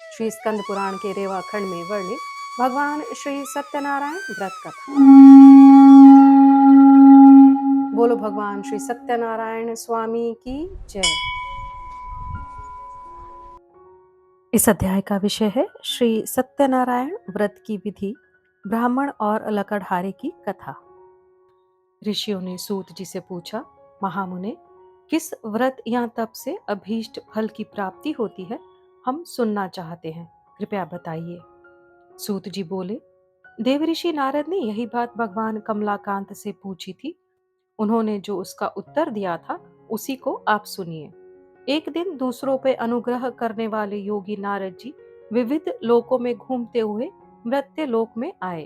श्री स्कंद पुराण के रेवा खंड में वर्णित भगवान श्री सत्यनारायण व्रत कथा। बोलो भगवान श्री सत्यनारायण स्वामी की जय। इस अध्याय का विषय है श्री सत्यनारायण व्रत की विधि, ब्राह्मण और लकड़हारे की कथा। ऋषियों ने सूत जी से पूछा, महामुने, किस व्रत या तप से अभीष्ट फल की प्राप्ति होती है? हम सुनना चाहते हैं, कृपया बताइए। सूत जी बोले, देव ऋषि नारद ने यही बात भगवान कमलाकांत से पूछी थी। उन्होंने जो उसका उत्तर दिया था उसी को आप सुनिए। एक दिन दूसरों पे अनुग्रह करने वाले योगी नारद जी विविध लोकों में घूमते हुए मृत्य लोक में आए।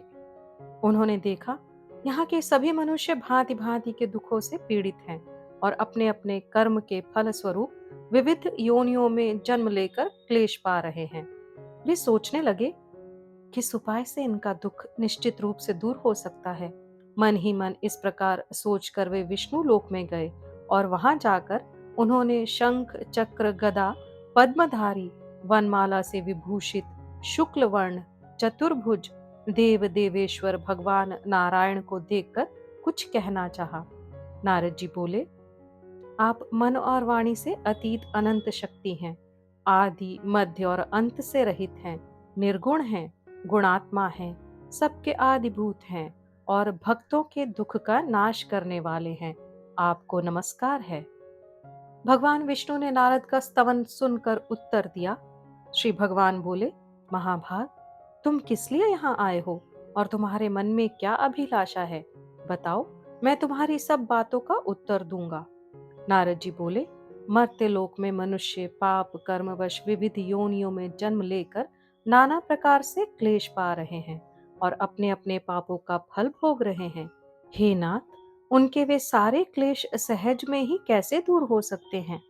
उन्होंने देखा, यहाँ के सभी मनुष्य भांति भांति के दुखों से पीड़ित हैं और अपने अपने कर्म के फल स्वरूप विविध योनियों में जन्म लेकर क्लेश पा रहे हैं। वे सोचने लगे, किस उपाय से इनका दुख निश्चित रूप से दूर हो सकता है। मन ही मन इस प्रकार सोचकर वे विष्णु लोक में गए और वहां जाकर उन्होंने शंख चक्र गदा पद्मधारी वनमाला से विभूषित शुक्ल वर्ण चतुर्भुज देव देवेश्वर भगवान नारायण को देखकर कुछ कहना चाहा। नारद जी बोले, आप मन और वाणी से अतीत अनंत शक्ति हैं, आदि मध्य और अंत से रहित हैं, निर्गुण हैं, गुणात्मा हैं, सबके आदिभूत हैं और भक्तों के दुख का नाश करने वाले हैं। आपको नमस्कार है। भगवान विष्णु ने नारद का स्तवन सुनकर उत्तर दिया। श्री भगवान बोले, महाभाग, तुम किस लिए यहाँ आए हो और तुम्हारे मन में क्या अभिलाषा है? बताओ, मैं तुम्हारी सब बातों का उत्तर दूंगा। नारद जी बोले, मर्त्य लोक में मनुष्य पाप कर्मवश विविध योनियों में जन्म लेकर नाना प्रकार से क्लेश पा रहे हैं और अपने अपने पापों का फल भोग रहे हैं। हे नाथ, उनके वे सारे क्लेश सहज में ही कैसे दूर हो सकते हैं?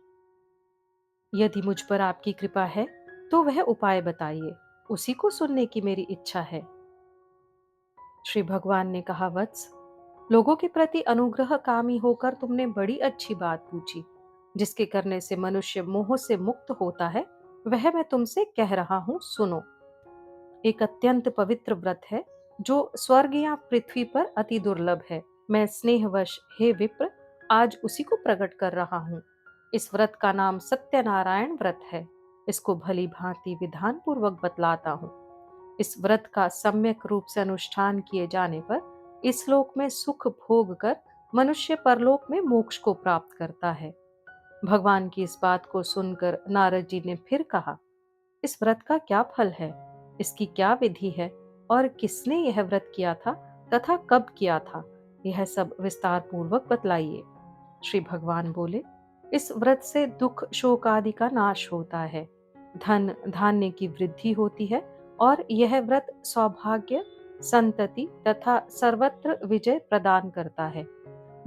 यदि मुझ पर आपकी कृपा है तो वह उपाय बताइए, उसी को सुनने की मेरी इच्छा है। श्री भगवान ने कहा, वत्स, लोगों के प्रति अनुग्रह कामी होकर तुमने बड़ी अच्छी बात पूछी। जिसके करने से मनुष्य मोह से मुक्त होता है वह मैं तुमसे कह रहा हूं, सुनो। एक अत्यंत पवित्र व्रत है जो स्वर्ग या पृथ्वी पर अति दुर्लभ है। मैं स्नेहवश हे विप्र आज उसी को प्रकट कर रहा हूँ। इस व्रत का नाम सत्यनारायण व्रत है। इसको भली भांति विधान पूर्वक बतलाता हूँ। इस व्रत का सम्यक रूप से अनुष्ठान किए जाने पर इस लोक में सुख भोग कर मनुष्य परलोक में मोक्ष को प्राप्त करता है। भगवान की इस बात को सुनकर नारद जी ने फिर कहा, इस व्रत का क्या फल है, इसकी क्या विधि है और किसने यह व्रत किया था तथा कब किया था, यह सब विस्तार पूर्वक बतलाइए। श्री भगवान बोले, इस व्रत से दुख शोक आदि का नाश होता है, धन धान्य की वृद्धि होती है और यह व्रत सौभाग्य संतति तथा सर्वत्र विजय प्रदान करता है।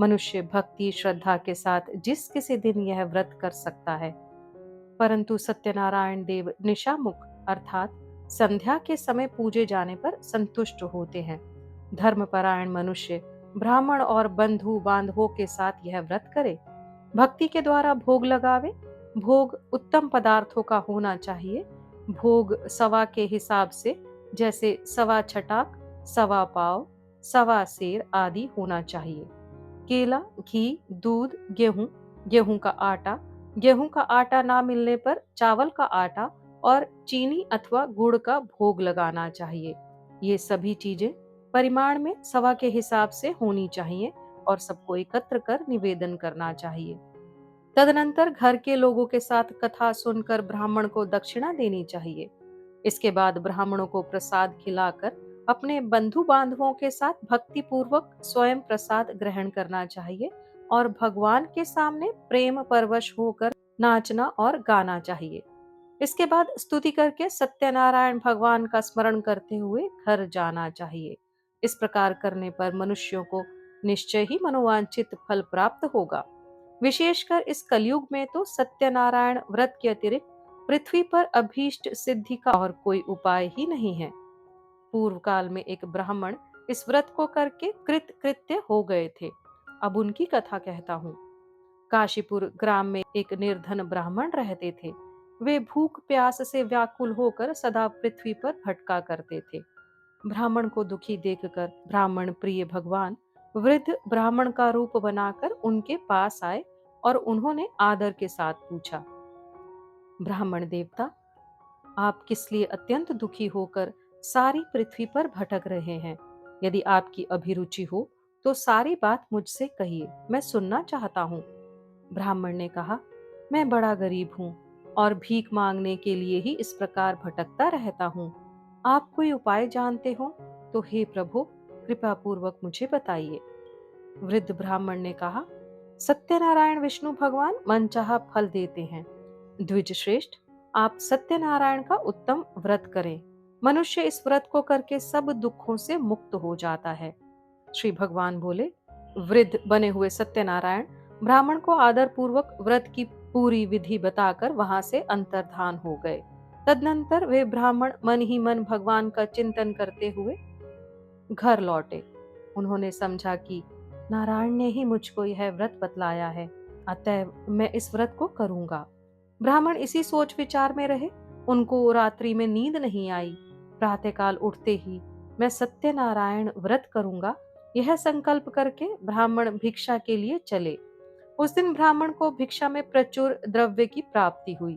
मनुष्य भक्ति श्रद्धा के साथ जिस किसी दिन यह व्रत कर सकता है। परंतु सत्यनारायण देव निशामुख अर्थात संध्या के समय पूजे जाने पर संतुष्ट होते हैं। धर्मपरायण मनुष्य ब्राह्मण और बंधु बांधवों के साथ यह व्रत करे, भक्ति के द्वारा भोग लगावे। भोग उत्तम पदार्थों का होना चाहिए। भोग सवा के हिसाब से, जैसे सवा छटाक, सवा पाव, सवा सेर आदि होना चाहिए। केला, घी, दूध, गेहूं, गेहूं का आटा, गेहूं का आटा ना मिलने पर चावल का आटा और चीनी अथवा गुड़ का भोग लगाना चाहिए। ये सभी चीजें परिमाण में सवा के हिसाब से होनी चाहिए और सबको एकत्र कर निवेदन करना चाहिए। तदनंतर घर के लोगों के साथ कथा सुनकर ब्राह्मण को दक्षिणा देनी चाहिए। इसके बाद ब्राह्मणों को प्रसाद खिलाकर अपने बंधु बांधवों के साथ भक्ति पूर्वक स्वयं प्रसाद ग्रहण करना चाहिए और भगवान के सामने प्रेम परवश होकर नाचना और गाना चाहिए। इसके बाद स्तुति करके सत्यनारायण भगवान का स्मरण करते हुए घर जाना चाहिए। इस प्रकार करने पर मनुष्यों को निश्चय ही मनोवांछित फल प्राप्त होगा। विशेषकर इस कलयुग में तो सत्यनारायण व्रत के अतिरिक्त पृथ्वी पर अभीष्ट सिद्धि का और कोई उपाय ही नहीं है। पूर्व काल में एक ब्राह्मण इस व्रत को करके कृत कृत्य हो गए थे। अब उनकी कथा कहता हूँ। काशीपुर ग्राम में एक निर्धन ब्राह्मण रहते थे। वे भूख प्यास से व्याकुल होकर सदा पृथ्वी पर भटका करते थे। ब्राह्मण को दुखी देखकर ब्राह्मण प्रिय भगवान वृद्ध ब्राह्मण का रूप बनाकर उनके पास आए और उन्होंने आदर के साथ पूछा, ब्राह्मण देवता, आप किस लिए अत्यंत दुखी होकर सारी पृथ्वी पर भटक रहे हैं? यदि आपकी अभिरुचि हो तो सारी बात मुझसे कहिए, मैं सुनना चाहता हूँ। ब्राह्मण ने कहा, मैं बड़ा गरीब हूँ और भीख मांगने के लिए ही इस प्रकार भटकता रहता हूँ। आप कोई उपाय जानते हो तो हे प्रभु, कृपा पूर्वक मुझे बताइए। वृद्ध ब्राह्मण ने कहा, सत्यनारायण विष्णु भगवान मनचाहा फल देते हैं। द्विज श्रेष्ठ, आप सत्यनारायण का उत्तम व्रत करें। मनुष्य इस व्रत को करके सब दुखों से मुक्त हो जाता है। श्री भगवान बोले। वृद्ध बने हुए सत्यनारायण ब्राह्मण को आदर पूर्वक व्रत की पूरी विधि बताकर वहां से अंतर्धान हो गए। तदनंतर वे ब्राह्मण मन ही मन भगवान का चिंतन करते हुए घर लौटे। उन्होंने समझा कि नारायण ने ही मुझको यह व्रत बतलाया है, अतः मैं इस व्रत को करूंगा। ब्राह्मण इसी सोच विचार में रहे। उनको रात्रि में नींद नहीं आई। प्रातःकाल उठते ही मैं सत्यनारायण व्रत करूंगा, यह संकल्प करके ब्राह्मण भिक्षा के लिए चले। उस दिन ब्राह्मण को भिक्षा में प्रचुर द्रव्य की प्राप्ति हुई।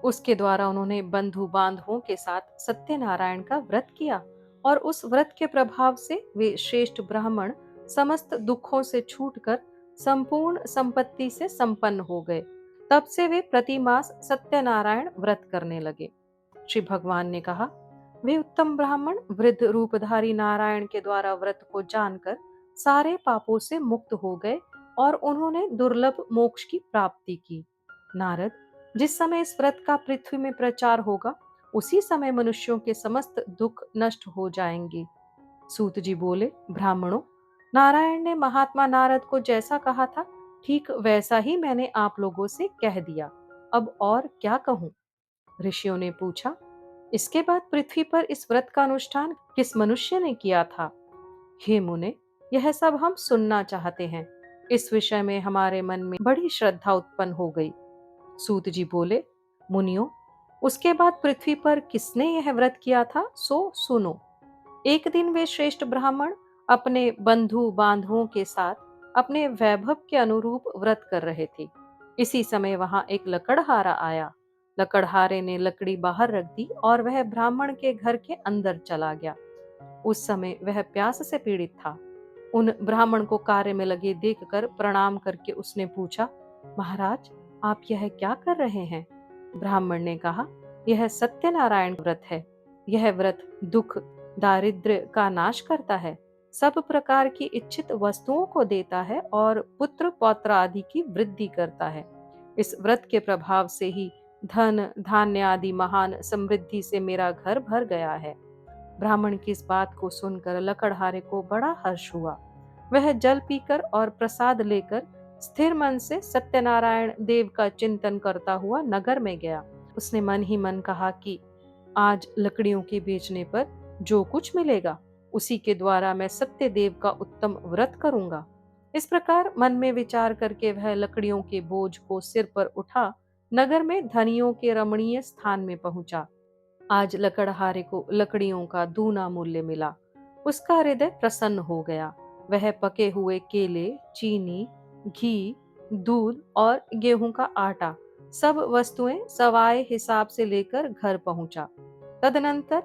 उसके द्वारा उन्होंने बंधु बांधवों के साथ सत्यनारायण का व्रत किया और उस व्रत के प्रभाव से वे श्रेष्ठ ब्राह्मण समस्त दुखों से छूटकर संपूर्ण संपत्ति से संपन्न हो गए। तब से वे प्रतिमास सत्यनारायण व्रत करने लगे। श्री भगवान ने कहा, वे उत्तम ब्राह्मण वृद्ध रूपधारी नारायण के द्वारा व्रत को जानकर सारे पापों से मुक्त हो गए और उन्होंने दुर्लभ मोक्ष की प्राप्ति की। नारद, जिस समय इस व्रत का पृथ्वी में प्रचार होगा, उसी समय मनुष्यों के समस्त दुख नष्ट हो जाएंगे। सूत जी बोले, ब्राह्मणों, नारायण ने महात्मा नारद को जैसा कहा था, ठीक वैसा ही मैंने आप लोगों से कह दिया। अब और क्या कहूँ? ऋषियों ने पूछा, इसके बाद पृथ्वी पर इस व्रत का अनुष्ठान किस मनुष्य ने किया था? हे मुने, यह सब हम सुनना चाहते हैं। इस विषय में हमारे मन में बड़ी श्रद्धा उत्पन्न हो गई। सूत जी बोले, मुनियों, उसके बाद पृथ्वी पर किसने यह व्रत किया था सो सुनो। एक दिन वे श्रेष्ठ ब्राह्मण अपने बंधु बांधवों के साथ अपने वैभव के अनुरूप व्रत कर रहे थे। इसी समय वहां एक लकड़हारा आया। लकड़हारे ने लकड़ी बाहर रख दी और वह ब्राह्मण के घर के अंदर चला गया। उस समय वह प्यास से पीड़ित था। उन ब्राह्मण को कार्य में लगे देखकर प्रणाम करके उसने पूछा, महाराज, आप यह क्या कर रहे हैं? ब्राह्मण ने कहा, यह सत्यनारायण व्रत है। यह व्रत दुख दारिद्र्य का नाश करता है, सब प्रकार की इच्छित वस्तुओं को देता है और पुत्र पौत्र आदि की वृद्धि करता है। इस व्रत के प्रभाव से ही धन धान्य आदि महान समृद्धि से मेरा घर भर गया है। ब्राह्मण की इस बात को सुनकर लकड़हारे को बड़ा हर्ष हुआ। वह जल पीकर और प्रसाद लेकर स्थिर मन से सत्यनारायण देव का चिंतन करता हुआ नगर में गया। उसने मन ही मन कहा कि आज लकड़ियों के बेचने पर जो कुछ मिलेगा, उसी के द्वारा मैं सत्य देव का उत्तम व्रत करूंगा। इस प्रकार मन में विचार करके वह लकड़ियों के बोझ को सिर पर उठा नगर में धनियों के रमणीय स्थान में पहुंचा। आज लकड़हारे को लकड़ियों का दूना मूल्य मिला। उसका हृदय प्रसन्न हो गया। वह पके हुए केले, चीनी, घी, दूध और गेहूं का आटा, सब वस्तुएं सवाए हिसाब से लेकर घर पहुंचा। तदनंतर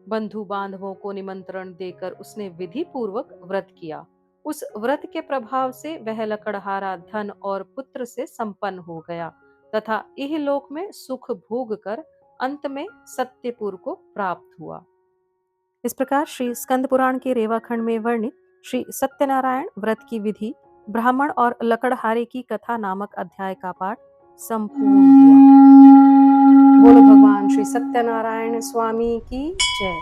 बंधु बांधवों को निमंत्रण देकर उसने विधि पूर्वक व्रत किया। उस व्रत के प्रभाव से वह लकड़हारा धन और पुत्र से संपन्न हो गया तथा इहलोक में सुख भोग कर अंत में सत्यपुर को प्राप्त हुआ। इस प्रकार श्री स्कंद पुराण के रेवाखंड में वर्णित श्री सत्यनारायण व्रत की विधि, ब्राह्मण और लकड़हारे की कथा नामक अध्याय का पाठ संपूर्ण हुआ। बोलो भगवान श्री सत्यनारायण स्वामी की जय।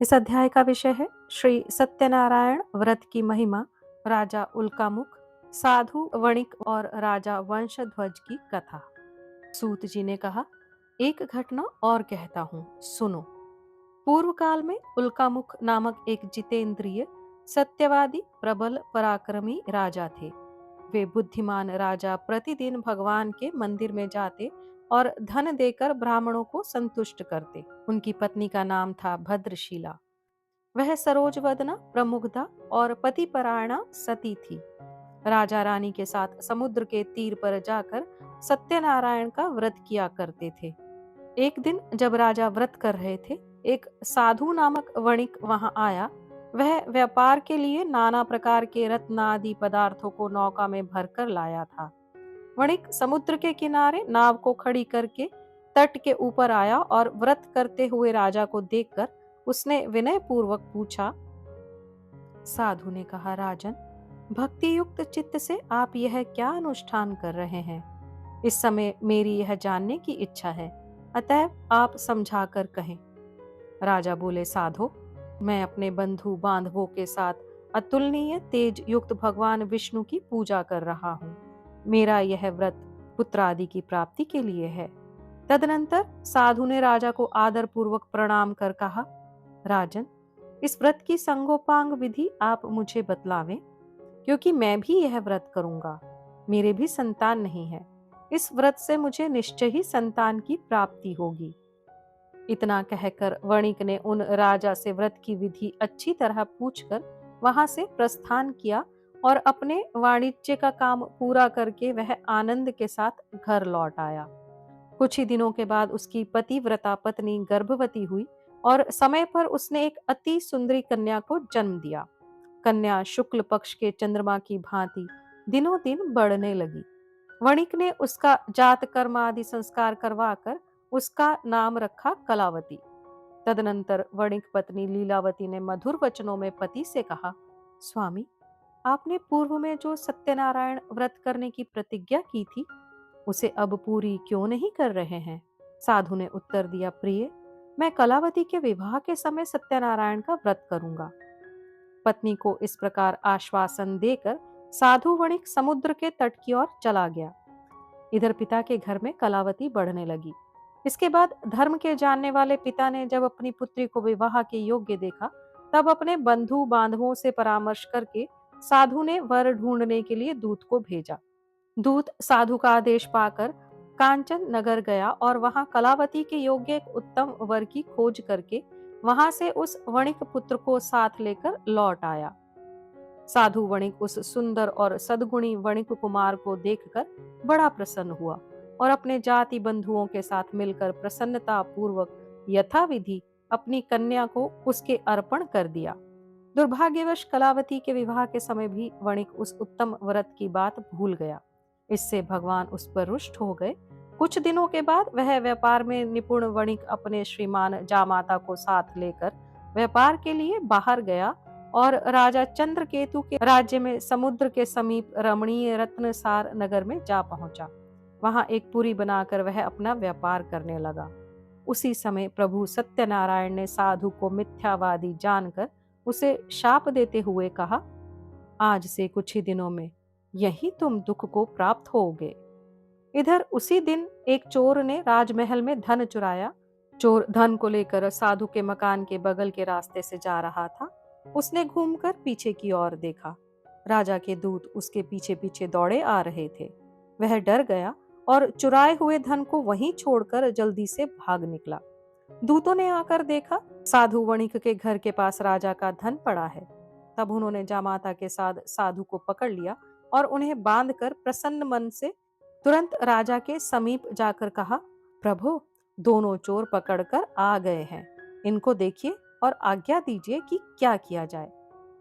इस अध्याय का विषय है श्री सत्यनारायण व्रत की महिमा, राजा उल्कामुख, साधु वणिक और राजा वंशध्वज की कथा। सूत जी ने कहा, एक घटना और कहता हूँ, सुनो। पूर्व काल में उल्कामुख नामक एक जितेंद्रिय सत्यवादी प्रबल पराक्रमी राजा थे। वे बुद्धिमान राजा प्रतिदिन भगवान के मंदिर में जाते और धन देकर ब्राह्मणों को संतुष्ट करते। उनकी पत्नी का नाम था भद्रशीला। वह सरोजवदना, प्रमुग्धा और पतिपरायणा सती थी। राजा रानी के साथ समुद्र के तीर पर जाकर सत्यनारायण का व्रत किया करते थे। एक दिन जब राजा व्रत कर रहे थे, एक साधु नामक वणिक वहां आया। वह व्यापार के लिए नाना प्रकार के रत्न आदि पदार्थों को नौका में भरकर लाया था। वणिक समुद्र के किनारे नाव को खड़ी करके तट के ऊपर आया और व्रत करते हुए राजा को देखकर उसने विनय पूर्वक पूछा। साधु ने कहा, राजन, भक्ति युक्त चित्त से आप यह क्या अनुष्ठान कर रहे हैं? इस समय मेरी यह जानने की इच्छा है, अतएव आप समझा कर कहें। राजा बोले, साधो, मैं अपने बंधु बांधवों के साथ अतुलनीय तेज युक्त भगवान विष्णु की पूजा कर रहा हूँ। मेरा यह व्रत पुत्रादि की प्राप्ति के लिए है। तदनंतर साधु ने राजा को आदर पूर्वक प्रणाम कर कहा, राजन, इस व्रत की संगोपांग विधि आप मुझे बतलावें, क्योंकि मैं भी यह व्रत करूंगा। मेरे भी संतान नहीं है। इस व्रत से मुझे निश्चय ही संतान की प्राप्ति होगी। इतना कहकर वणिक ने उन राजा से व्रत की विधि अच्छी तरह पूछकर वहां से प्रस्थान किया और अपने वाणिज्य का काम पूरा करके वह आनंद के साथ घर लौट आया। कुछ ही दिनों के बाद उसकी पतिव्रता पत्नी गर्भवती हुई और समय पर उसने एक अति सुंदरी कन्या को जन्म दिया। कन्या शुक्ल पक्ष के चंद्रमा की भांति दिनों दिन बढ़ने लगी। वणिक ने उसका जात कर्म आदि संस्कार करवाकर उसका नाम रखा कलावती। तदनंतर वणिक पत्नी लीलावती ने मधुर वचनों में पति से कहा, स्वामी, आपने पूर्व में जो सत्यनारायण व्रत करने की प्रतिज्ञा की थी, उसे अब पूरी क्यों नहीं कर रहे हैं? साधु ने उत्तर दिया, प्रिय, मैं कलावती के विवाह के समय सत्यनारायण का व्रत करूंगा। पत्नी को इस प्रकार आश्वासन देकर साधु वणिक समुद्र के तट की ओर चला गया। इधर पिता के घर में कलावती बढ़ने लगी। इसके बाद धर्म के जानने वाले पिता ने जब अपनी पुत्री को विवाह के योग्य देखा, तब अपने बंधु बांधवों से परामर्श करके साधु ने वर ढूंढने के लिए दूत को भेजा। दूत साधु का आदेश पाकर कांचन नगर गया और वहां कलावती के योग्य एक उत्तम वर की खोज करके वहां से उस वणिक पुत्र को साथ लेकर लौट आया। साधु वणिक उस सुंदर और सद्गुणी वणिक कुमार को देखकर बड़ा प्रसन्न हुआ और अपने जाति बंधुओं के साथ मिलकर प्रसन्नता पूर्वक यथाविधि अपनी कन्या को उसके अर्पण कर दिया। दुर्भाग्यवश कलावती के विवाह के समय भी वणिक उस उत्तम व्रत की बात भूल गया। इससे भगवान उस पर रुष्ट हो गए। कुछ दिनों के बाद वह व्यापार में निपुण वणिक अपने श्रीमान जामाता को साथ लेकर व्यापार के लिए बाहर गया और राजा चंद्रकेतु के राज्य में समुद्र के समीप रमणीय रत्नसार नगर में जा पहुंचा। वहां एक पुरी बनाकर वह अपना व्यापार करने लगा। उसी समय प्रभु सत्यनारायण ने साधु को मिथ्यावादी जानकर उसे शाप देते हुए कहा, आज से कुछ ही दिनों में यही तुम दुख को प्राप्त होगे। इधर उसी दिन एक चोर ने राजमहल में धन चुराया। चोर धन को लेकर साधु के मकान के बगल के रास्ते से जा रहा था। उसने घूमकर पीछे की ओर देखा। राजा के दूत उसके पीछे पीछे दौड़े आ रहे थे। वह डर गया और चुराए हुए धन को वहीं छोड़कर जल्दी से भाग निकला। दूतों ने आकर देखा, साधु वणिक के घर के पास राजा का धन पड़ा है। तब उन्होंने जामाता के साथ साधु को पकड़ लिया और उन्हें बांधकर प्रसन्न मन से तुरंत राजा के समीप जाकर कहा, प्रभु, दोनों चोर पकड़कर आ गए हैं। इनको देखिए और आज्ञा दीजिए कि क्या किया जाए।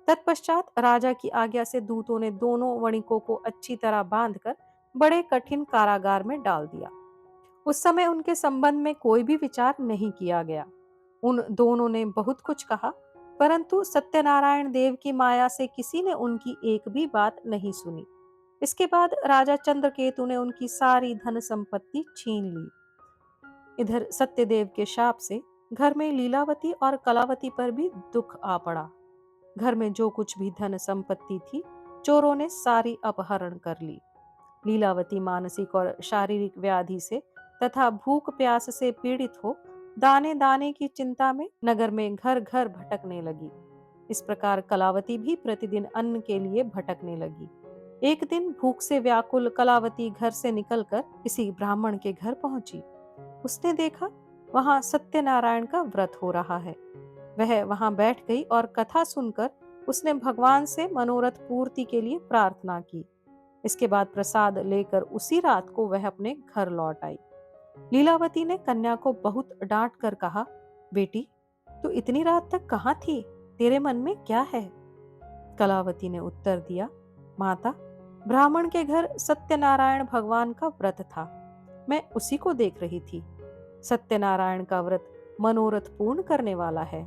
तत्पश्चात राजा की आज्ञा से दूतों ने दोनों वणिकों को अच्छी तरह बांधकर बड़े कठिन कारागार में डाल दिया। उस समय उनके संबंध में कोई भी विचार नहीं किया गया। उन दोनों ने बहुत कुछ कहा, परंतु सत्यनारायण देव की माया से किसी ने उनकी एक भी बात नहीं सुनी। इसके बाद राजा चंद्रकेतु ने उनकी सारी धन संपत्ति छीन ली। इधर सत्यदेव के शाप से घर में लीलावती और कलावती पर भी दुख आ पड़ा। घर में जो कुछ भी धन संपत्ति थी, चोरों ने सारी अपहरण कर ली। लीलावती मानसिक और शारीरिक व्याधि से तथा भूख प्यास से पीड़ित हो दाने दाने की चिंता में नगर में घर घर भटकने लगी। इस प्रकार कलावती भी प्रतिदिन अन्न के लिए भटकने लगी। एक दिन भूख से व्याकुल कलावती घर से निकलकर किसी ब्राह्मण के घर पहुंची। उसने देखा वहां सत्यनारायण का व्रत हो रहा है। वह वहां बैठ गई और कथा सुनकर उसने भगवान से मनोरथ पूर्ति के लिए प्रार्थना की। इसके बाद प्रसाद लेकर उसी रात को वह अपने घर लौट आई। लीलावती ने कन्या को बहुत डांट कर कहा, बेटी, तू इतनी रात तक कहाँ थी? तेरे मन में क्या है? कलावती ने उत्तर दिया, माता, ब्राह्मण के घर सत्यनारायण भगवान का व्रत था। मैं उसी को देख रही थी। सत्यनारायण का व्रत मनोरथ पूर्ण करने वाला है।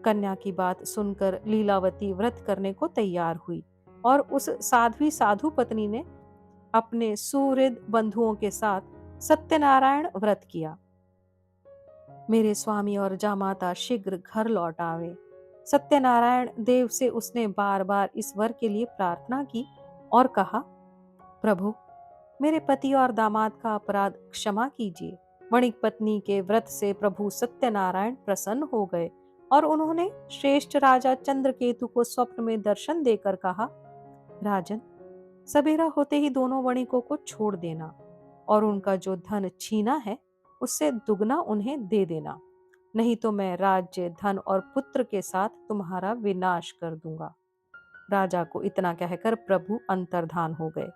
कन्या की बात सुनकर लीलावती व्रत करने को तैयार हुई और उस साध्वी साधु पत्नी ने अपने सुहृद बंधुओं के साथ सत्यनारायण व्रत किया। मेरे स्वामी और जामाता शीघ्र घर लौट आवे। सत्यनारायण देव से उसने बार बार इस वर के लिए प्रार्थना की और कहा, प्रभु, मेरे पति और दामाद का अपराध क्षमा कीजिए। वणिक पत्नी के व्रत से प्रभु सत्यनारायण प्रसन्न हो गए और उन्होंने श्रेष्ठ राजा चंद्रकेतु को स्वप्न में दर्शन देकर कहा, राजन, सवेरा होते ही दोनों वणिकों को छोड़ देना और उनका जो धन छीना है उससे दुगना उन्हें दे देना, नहीं तो मैं राज्य, धन और पुत्र के साथ तुम्हारा विनाश कर दूंगा। राजा को इतना कहकर प्रभु अंतर्धान हो गए।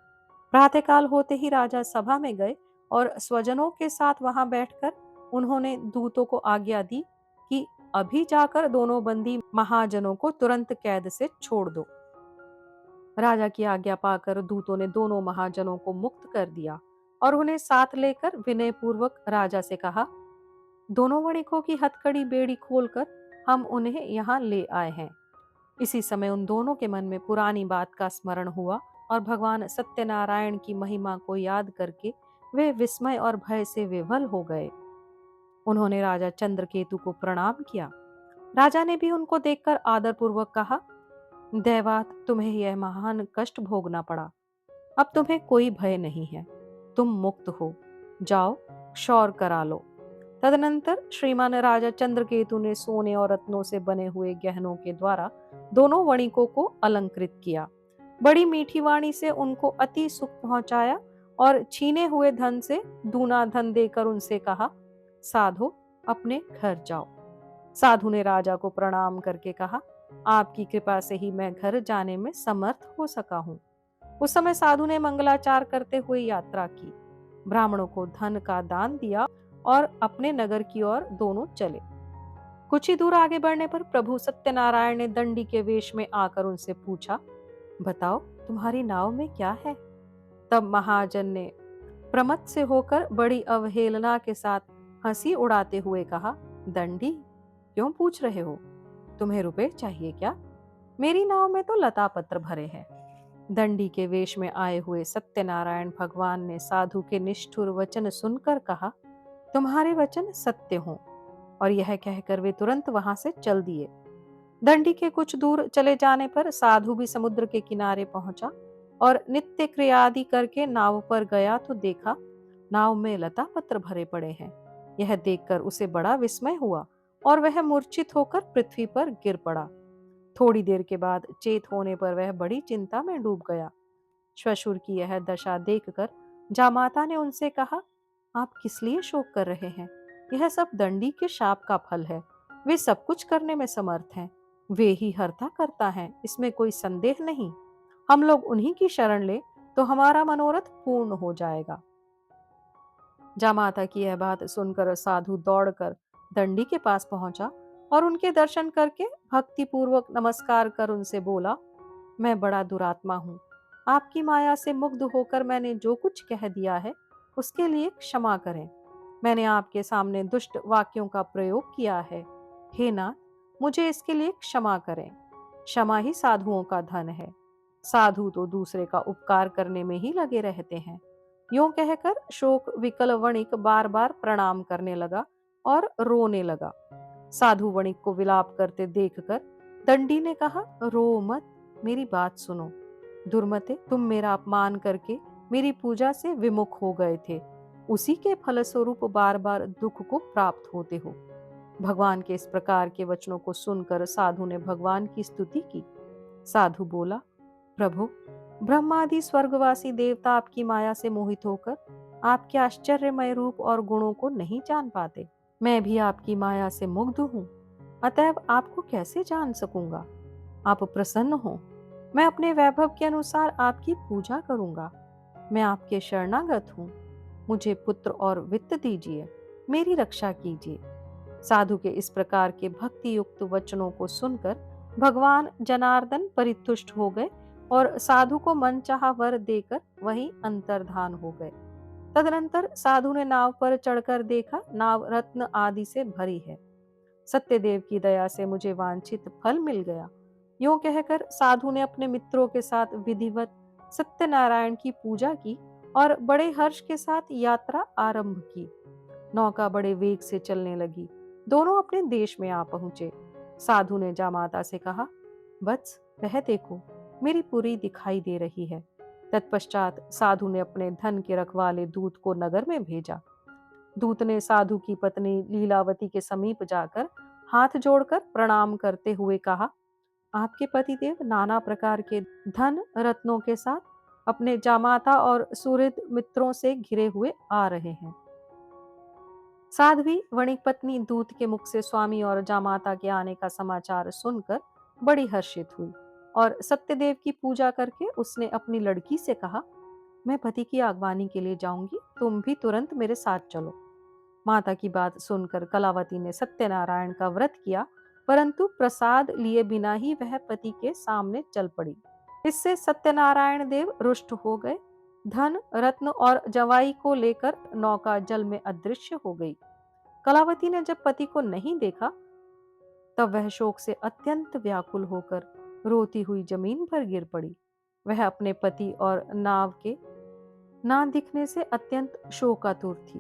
प्रातःकाल होते ही राजा सभा में गए और स्वजनों के साथ वहां बैठकर उन्होंने दूतों को आज्ञा दी कि अभी जाकर दोनों बंदी महाजनों को तुरंत कैद से छोड़ दो। राजा की आज्ञा पाकर दूतों ने दोनों महाजनों को मुक्त कर दिया और उन्हें साथ लेकर विनय पूर्वक राजा से कहा, दोनों वणिकों की हथकड़ी बेड़ी खोलकर हम उन्हें यहाँ ले आए हैं। इसी समय उन दोनों के मन में पुरानी बात का स्मरण हुआ और भगवान सत्यनारायण की महिमा को याद करके वे विस्मय और भय से विवल हो गए। उन्होंने राजा चंद्रकेतु को प्रणाम किया। राजा ने भी उनको देखकर आदरपूर्वक कहा, दैवात, तुम्हें यह महान कष्ट भोगना पड़ा। अब तुम्हें कोई भय नहीं है, तुम मुक्त हो। जाओ, क्षौर करा लो। तदनंतर श्रीमान राजा चंद्रकेतु ने सोने और रत्नों से बने हुए गहनों के द्वारा दोनों वणिकों को अलंकृत किया। बड़ी मीठी वाणी से उनको अति सुख पहुंचाया और छीने हुए धन से दूना धन देकर उनसे कहा, साधो, अपने घर जाओ। साधु ने राजा को प्रणाम करके कहा, आपकी कृपा से ही मैं घर जाने में समर्थ हो सका हूँ। उस समय साधु ने मंगलाचार करते हुए यात्रा की, ब्राह्मणों को धन का दान दिया और अपने नगर की ओर दोनों चले। कुछ ही दूर आगे बढ़ने पर प्रभु सत्यनारायण ने दंडी के वेश में आकर उनसे पूछा, बताओ, तुम्हारी नाव में क्या है? तब महाजन ने प्रमत्त से होकर बड़ी अवहेलना के साथ हंसी उड़ाते हुए कहा, दंडी, क्यों पूछ रहे हो? तुम्हें रुपए चाहिए क्या? मेरी नाव में तो लता पत्र भरे हैं। दंडी के वेश में आए हुए सत्यनारायण भगवान ने साधु के निष्ठुर वचन सुनकर कहा, तुम्हारे वचन सत्य हों। और यह कहकर वे तुरंत वहां से चल दिए। दंडी के कुछ दूर चले जाने पर साधु भी समुद्र के किनारे पहुंचा और नित्य क्रियादि करके नाव पर गया तो देखा नाव में लता पत्र भरे पड़े हैं। यह देखकर उसे बड़ा विस्मय हुआ और वह मूर्छित होकर पृथ्वी पर गिर पड़ा। थोड़ी देर के बाद चेत होने पर वह बड़ी चिंता में डूब गया। श्वशुर की यह दशा देखकर जामाता ने उनसे कहा, आप किस लिए शोक कर रहे हैं? यह सब दंडी के शाप का फल है। वे सब कुछ करने में समर्थ हैं। वे ही हरता करता है, इसमें कोई संदेह नहीं। हम लोग उन्हीं की शरण ले तो हमारा मनोरथ पूर्ण हो जाएगा। जामाता की यह बात सुनकर साधु दौड़कर दंडी के पास पहुंचा और उनके दर्शन करके भक्ति पूर्वक नमस्कार कर उनसे बोला, मैं बड़ा दुरात्मा हूँ। आपकी माया से मुग्ध होकर मैंने जो कुछ कह दिया है उसके लिए क्षमा करें। मैंने आपके सामने दुष्ट वाक्यों का प्रयोग किया है। हे नाथ, मुझे इसके लिए क्षमा करें। क्षमा ही साधुओं का धन है। साधु तो दूसरे का उपकार करने में ही लगे रहते हैं। यूं कहकर शोक विकल वणिक बार बार प्रणाम करने लगा और रोने लगा। साधु वणिक को विलाप करते देखकर दंडी ने कहा, रो मत, मेरी बात सुनो। दुर्मते, तुम मेरा अपमान करके मेरी पूजा से विमुख हो गए थे। उसी के फलस्वरूप बार बार दुख को प्राप्त होते हो। भगवान के इस प्रकार के वचनों को सुनकर साधु ने भगवान की स्तुति की। साधु बोला, प्रभु, ब्रह्मादि स्वर्गवासी देवता आपकी माया से मोहित होकर आपके आश्चर्यमय रूप और गुणों को नहीं जान पाते। मैं भी आपकी माया से मुग्ध हूँ, अतएव आपको कैसे जान सकूंगा। आप प्रसन्न हो, मैं अपने वैभव के अनुसार आपकी पूजा करूंगा। मैं आपके शरणागत हूँ, मुझे पुत्र और वित्त दीजिए, मेरी रक्षा कीजिए। साधु के इस प्रकार के भक्ति युक्त वचनों को सुनकर भगवान जनार्दन परितुष्ट हो गए और साधु को मनचाहा वर देकर वहीं अंतर्धान हो गए। तदनंतर साधु ने नाव पर चढ़कर देखा, नाव रत्न आदि से भरी है। सत्यदेव की दया से मुझे वांछित फल मिल गया। यूं कहकर साधु ने अपने मित्रों के साथ विधिवत सत्यनारायण की पूजा की और बड़े हर्ष के साथ यात्रा आरंभ की। नौका बड़े वेग से चलने लगी। दोनों अपने देश में आ पहुंचे। साधु ने जामाता से कहा, वत्स, वह देखो, मेरी पुरी दिखाई दे रही है। तत्पश्चात साधु ने अपने धन के रखवाले दूत को नगर में भेजा। दूत ने साधु की पत्नी लीलावती के समीप जाकर हाथ जोड़कर प्रणाम करते हुए कहा, आपके पतिदेव नाना प्रकार के धन रत्नों के साथ अपने जामाता और सुहृद मित्रों से घिरे हुए आ रहे हैं। साध्वी वणिक पत्नी दूत के मुख से स्वामी और जामाता के आने का समाचार सुनकर बड़ी हर्षित हुई और सत्यदेव की पूजा करके उसने अपनी लड़की से कहा, मैं पति की आगवानी के लिए जाऊंगी, तुम भी तुरंत मेरे साथ चलो। माता की बात सुनकर कलावती ने सत्यनारायण का व्रत किया, परंतु प्रसाद लिए बिना ही वह पति के सामने चल पड़ी। इससे सत्यनारायण देव रुष्ट हो गए। धन रत्न और जवाई को लेकर नौका जल में अदृश्य हो गई। कलावती ने जब पति को नहीं देखा, तब वह शोक से अत्यंत व्याकुल होकर रोती हुई जमीन पर गिर पड़ी। वह अपने पति और नाव के ना दिखने से अत्यंत शोकातुर थी।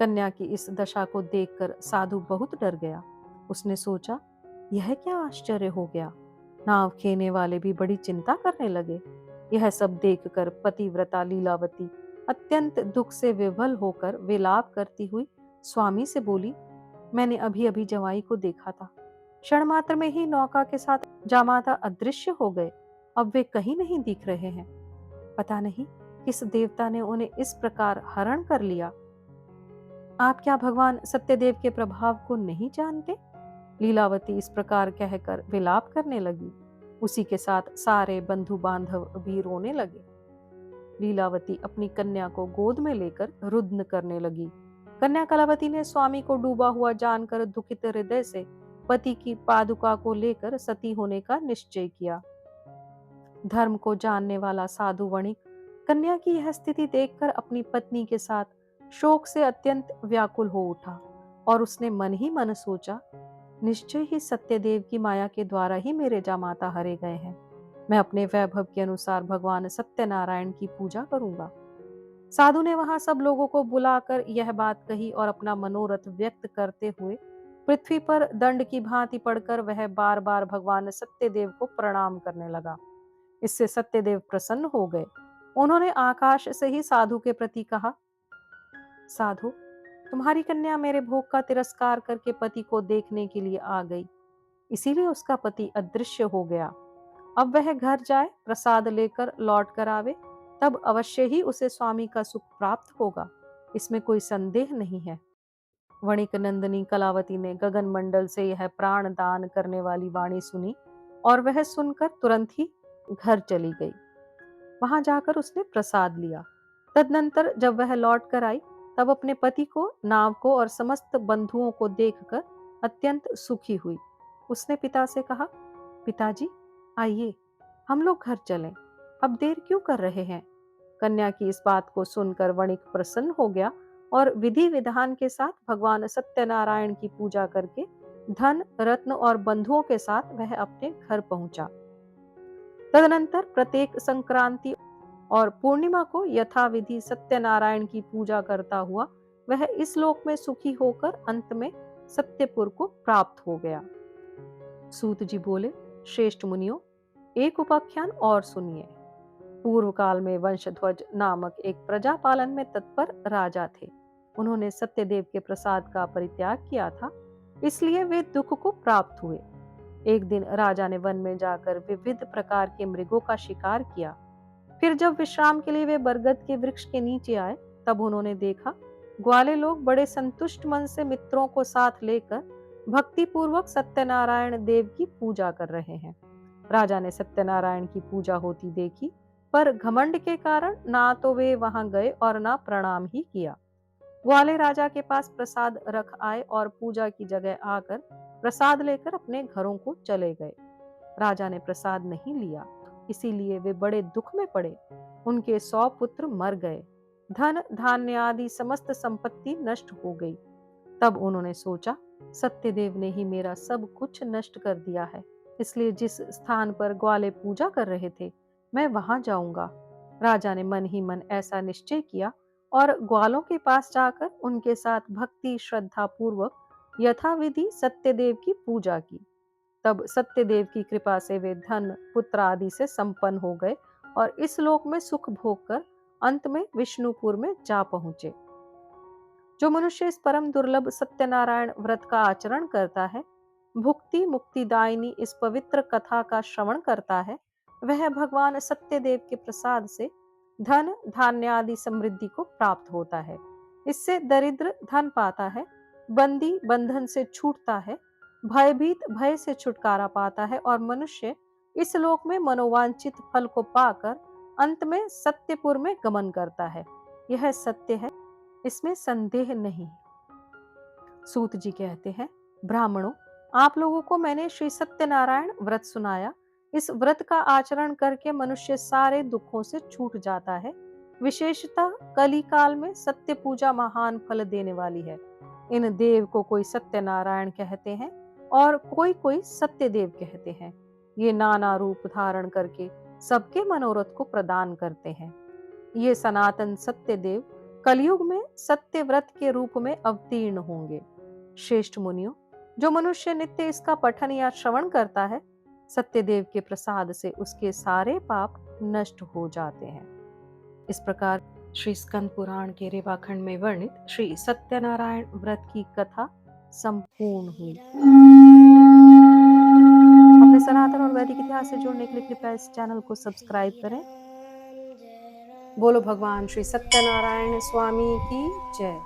कन्या की इस दशा को देखकर साधु बहुत डर गया। उसने सोचा, यह क्या आश्चर्य हो गया। नाव खेने वाले भी बड़ी चिंता करने लगे। यह सब देखकर पतिव्रता लीलावती अत्यंत दुख से विवल होकर विलाप करती हुई स्वामी से बोली, मैंने अभी अभी जवाई को देखा था। क्षण मात्र में ही नौका के साथ जामाता अदृश्य हो गए। अब वे कहीं नहीं दिख रहे हैं। पता नहीं किस देवता ने उन्हें इस प्रकार हरण कर लिया। आप क्या भगवान सत्यदेव के प्रभाव को नहीं जानते। लीलावती इस प्रकार कहकर विलाप करने लगी। उसी के साथ सारे बंधु बांधव भी रोने लगे। लीलावती अपनी कन्या को गोद में लेकर रुद्न करने लगी। कन्या कलावती ने स्वामी को डूबा हुआ जानकर दुखित हृदय से पति की पादुका को लेकर सती होने का निश्चय किया। धर्म को जानने वाला साधु वणिक कन्या की यह स्थिति देखकर अपनी पत्नी के साथ शोक से अत्यंत व्याकुल हो उठा और उसने मन ही मन सोचा, निश्चय ही सत्यदेव की माया के द्वारा ही मेरे जामाता हरे गए हैं। मैं अपने वैभव के अनुसार भगवान सत्यनारायण की पूजा करूंगा। साधु ने वहां सब लोगों को बुलाकर यह बात कही और अपना मनोरथ व्यक्त करते हुए पृथ्वी पर दंड की भांति पड़कर वह बार बार भगवान सत्यदेव को प्रणाम करने लगा। इससे सत्यदेव प्रसन्न हो गए। उन्होंने आकाश से ही साधु के प्रति कहा, साधु, तुम्हारी कन्या मेरे भोग का तिरस्कार करके पति को देखने के लिए आ गई, इसीलिए उसका पति अदृश्य हो गया। अब वह घर जाए, प्रसाद लेकर लौट कर आवे, तब अवश्य ही उसे स्वामी का सुख प्राप्त होगा, इसमें कोई संदेह नहीं है। वणिक नंदिनी कलावती ने गगन मंडल से यह प्राण दान करने वाली वाणी सुनी और वह सुनकर तुरंत ही घर चली गई। वहां जाकर उसने प्रसाद लिया। तदनंतर जब वह लौट कर आई, तब अपने पति को, नाव को और समस्त बंधुओं को देखकर अत्यंत सुखी हुई। उसने पिता से कहा, पिताजी, आइए हम लोग घर चलें, अब देर क्यों कर रहे हैं। कन्या की इस बात को सुनकर वणिक प्रसन्न हो गया और विधि विधान के साथ भगवान सत्यनारायण की पूजा करके धन रत्न और बंधुओं के साथ वह अपने घर पहुंचा। तदनंतर प्रत्येक संक्रांति और पूर्णिमा को यथाविधि सत्यनारायण की पूजा करता हुआ वह इस लोक में सुखी होकर अंत में सत्यपुर को प्राप्त हो गया। सूत जी बोले, श्रेष्ठ मुनियों, एक उपाख्यान और सुनिए। पूर्व काल में वंशध्वज नामक एक प्रजा पालन में तत्पर राजा थे। उन्होंने सत्यदेव के प्रसाद का परित्याग किया था, इसलिए वे दुख को प्राप्त हुए। एक दिन राजा ने वन में जाकर विविध प्रकार के मृगों का शिकार किया। फिर जब विश्राम के लिए वे बरगद के वृक्ष के नीचे आए, तब उन्होंने देखा ग्वाले लोग बड़े संतुष्ट मन से मित्रों को साथ लेकर भक्ति पूर्वक सत्यनारायण देव की पूजा कर रहे हैं। राजा ने सत्यनारायण की पूजा होती देखी, पर घमंड के कारण ना तो वे वहां गए और ना प्रणाम ही किया। ग्वाले राजा के पास प्रसाद रख आए और पूजा की जगह आकर प्रसाद लेकर अपने घरों को चले गए। राजा ने प्रसाद नहीं लिया, इसीलिए वे बड़े दुख में पड़े। उनके 100 पुत्र मर गए, धन धान्य आदि समस्त संपत्ति नष्ट हो गई। तब उन्होंने सोचा, सत्यदेव ने ही मेरा सब कुछ नष्ट कर दिया है, इसलिए जिस स्थान पर ग्वाले पूजा कर रहे थे, मैं वहां जाऊंगा। राजा ने मन ही मन ऐसा निश्चय किया और ग्वालों के पास जाकर उनके साथ भक्ति श्रद्धा पूर्वक यथाविधि सत्यदेव की पूजा की। तब सत्यदेव की कृपा से वे धन पुत्र आदि से संपन्न हो गए और इस लोक में सुख भोग कर अंत में विष्णुपुर में जा पहुंचे। जो मनुष्य इस परम दुर्लभ सत्यनारायण व्रत का आचरण करता है, भुक्ति मुक्तिदायिनी इस पवित्र कथा का श्रवण करता है, वह भगवान सत्यदेव के प्रसाद से धन धान्य आदि समृद्धि को प्राप्त होता है। इससे दरिद्र धन पाता है, बंदी बंधन से छूटता है, भयभीत भय से छुटकारा पाता है और मनुष्य इस लोक में मनोवांछित फल को पाकर अंत में सत्यपुर में गमन करता है। यह सत्य है, इसमें संदेह नहीं। सूत जी कहते हैं, ब्राह्मणों, आप लोगों को मैंने श्री सत्यनारायण व्रत सुनाया। इस व्रत का आचरण करके मनुष्य सारे दुखों से छूट जाता है। विशेषतः कली काल में सत्य पूजा महान फल देने वाली है। इन देव को कोई सत्यनारायण कहते हैं और कोई कोई सत्यदेव कहते हैं। ये नाना रूप धारण करके सबके मनोरथ को प्रदान करते हैं। ये सनातन सत्यदेव कलयुग में सत्य व्रत के रूप में अवतीर्ण होंगे। श्रेष्ठ मुनियों, जो मनुष्य नित्य इसका पठन या श्रवण करता है, सत्यदेव के प्रसाद से उसके सारे पाप नष्ट हो जाते हैं। इस प्रकार श्री स्कंद पुराण के रेवाखंड में वर्णित श्री सत्यनारायण व्रत की कथा संपूर्ण हुई। अपने सनातन और वैदिक इतिहास से जुड़ने के लिए कृपया इस चैनल को सब्सक्राइब करें। बोलो भगवान श्री सत्यनारायण स्वामी की जय।